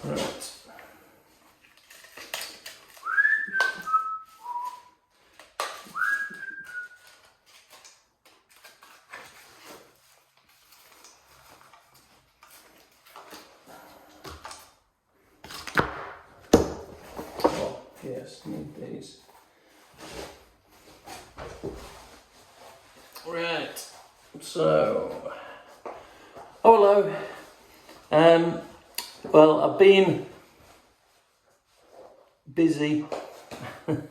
Right. Oh, yes, need these. Right. So, hello. Well, I've been busy. So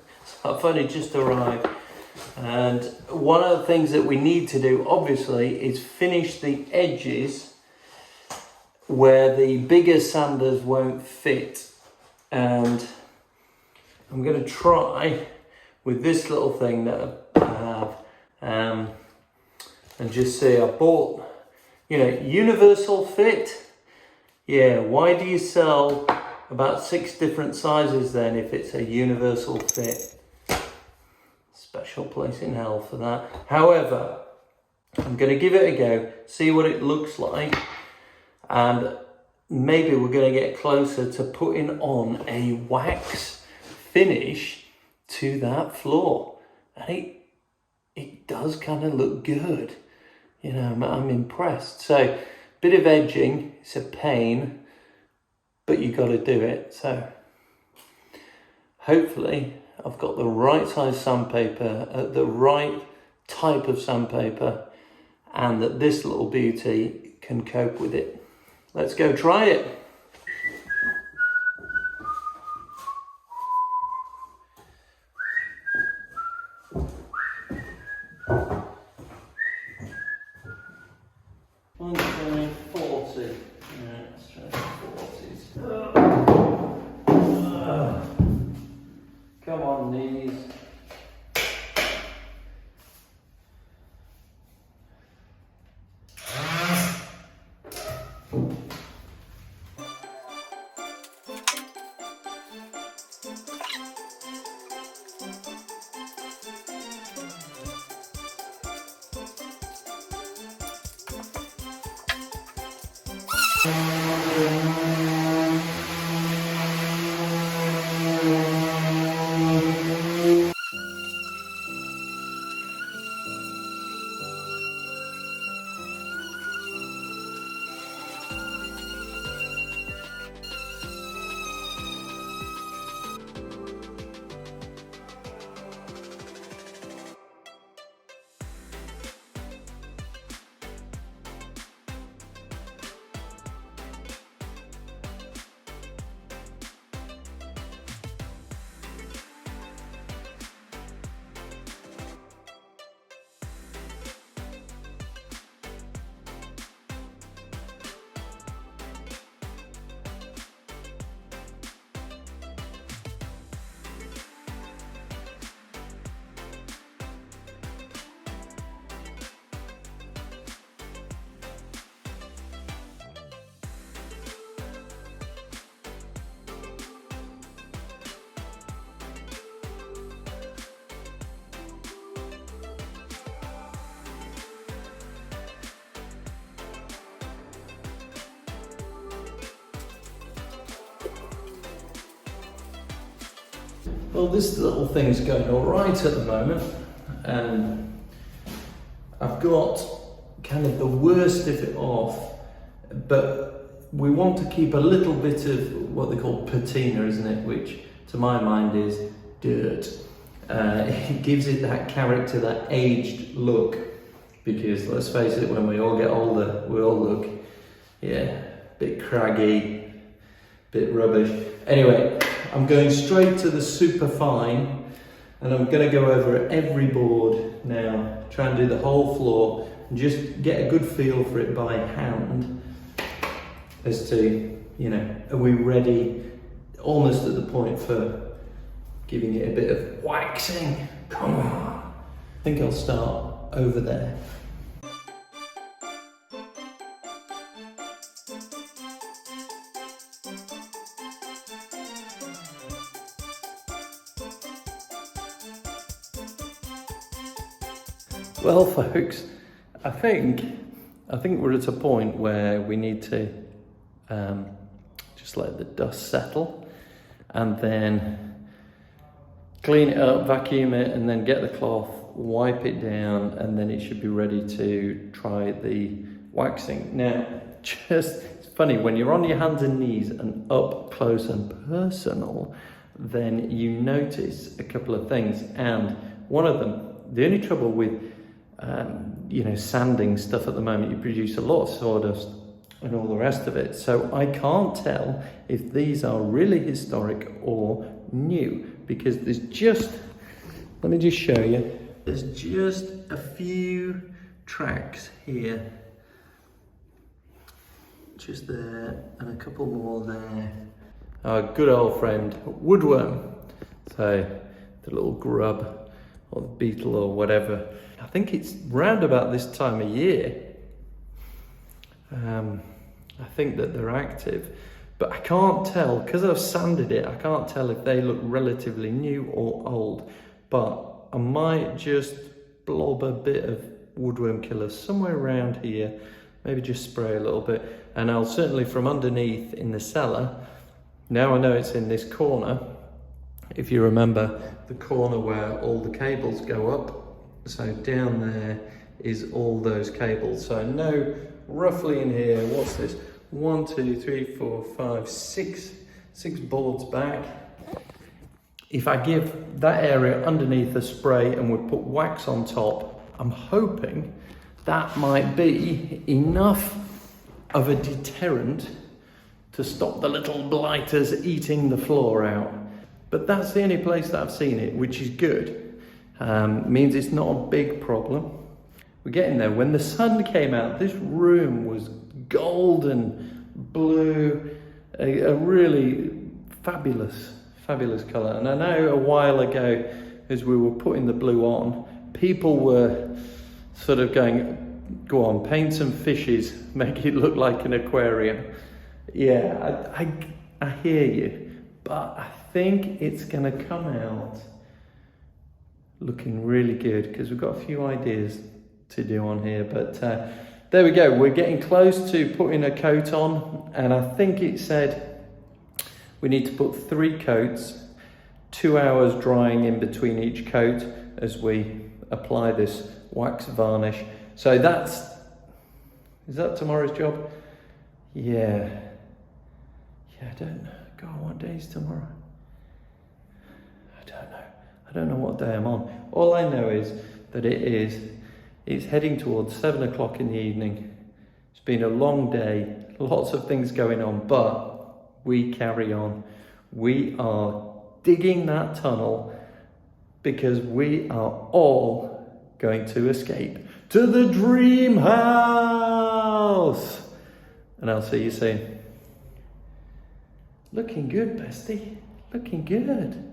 I've only just arrived, and one of the things that we need to do, obviously, is finish the edges where the bigger sanders won't fit. And I'm going to try with this little thing that I have, and just see. I bought, universal fit. Yeah, why do you sell about 6 different sizes then if it's a universal fit? Special place in hell for that. However, I'm going to give it a go, see what it looks like, and maybe we're going to get closer to putting on a wax finish to that floor. And it does kind of look good. I'm impressed. So, bit of edging, it's a pain, but you got to do it. So, hopefully, I've got the right size sandpaper, the right type of sandpaper, and that this little beauty can cope with it. Let's go try it. Let's try 40. Yeah, let's try 40s. Come on, knees. Well, this little thing's going all right at the moment. I've got kind of the worst of it off, but we want to keep a little bit of what they call patina, isn't it? Which, to my mind, is dirt. It gives it that character, that aged look, because let's face it, when we all get older, we all look, a bit craggy, bit rubbish. Anyway, I'm going straight to the super fine, and I'm going to go over every board now, try and do the whole floor, and just get a good feel for it by hand as to, are we ready, almost at the point for giving it a bit of waxing. Come on. I think I'll start over there. Well, folks, I think we're at a point where we need to Just let the dust settle, and then clean it up, vacuum it, and then get the cloth, wipe it down, and then it should be ready to try the waxing. Now, it's funny, when you're on your hands and knees and up close and personal, then you notice a couple of things. And one of them, the only trouble with sanding stuff at the moment, you produce a lot of sawdust and all the rest of it. So I can't tell if these are really historic or new, because there's just, let me just show you, there's just a few tracks here. Just there, and a couple more there. Our good old friend, woodworm. So, the little grub, or the beetle, or whatever. I think it's round about this time of year. I think that they're active. But I can't tell, because I've sanded it, I can't tell if they look relatively new or old. But I might just blob a bit of woodworm killer somewhere around here. Maybe just spray a little bit. And I'll certainly, from underneath in the cellar, now I know it's in this corner, if you remember the corner where all the cables go up, so down there is all those cables. So I know roughly in here, what's this? 1, 2, 3, 4, 5, 6 boards back. If I give that area underneath a spray and we put wax on top, I'm hoping that might be enough of a deterrent to stop the little blighters eating the floor out. But that's the only place that I've seen it, which is good. Means it's not a big problem. We're getting there. When the sun came out, this room was golden blue, a really fabulous colour. And I know a while ago, as we were putting the blue on, people were sort of going, go on, paint some fishes, make it look like an aquarium. Yeah, I hear you, but I think it's going to come out looking really good, because we've got a few ideas to do on here. But there we go, we're getting close to putting a coat on, and I think it said we need to put 3 coats, 2 hours drying in between each coat as we apply this wax varnish. So is that tomorrow's job? Yeah, I don't know. God, what day is tomorrow? I don't know what day I'm on. All I know is that it's heading towards 7 o'clock in the evening. It's been a long day, lots of things going on, but we carry on. We are digging that tunnel because we are all going to escape to the dream house. And I'll see you soon. Looking good, bestie. Looking good.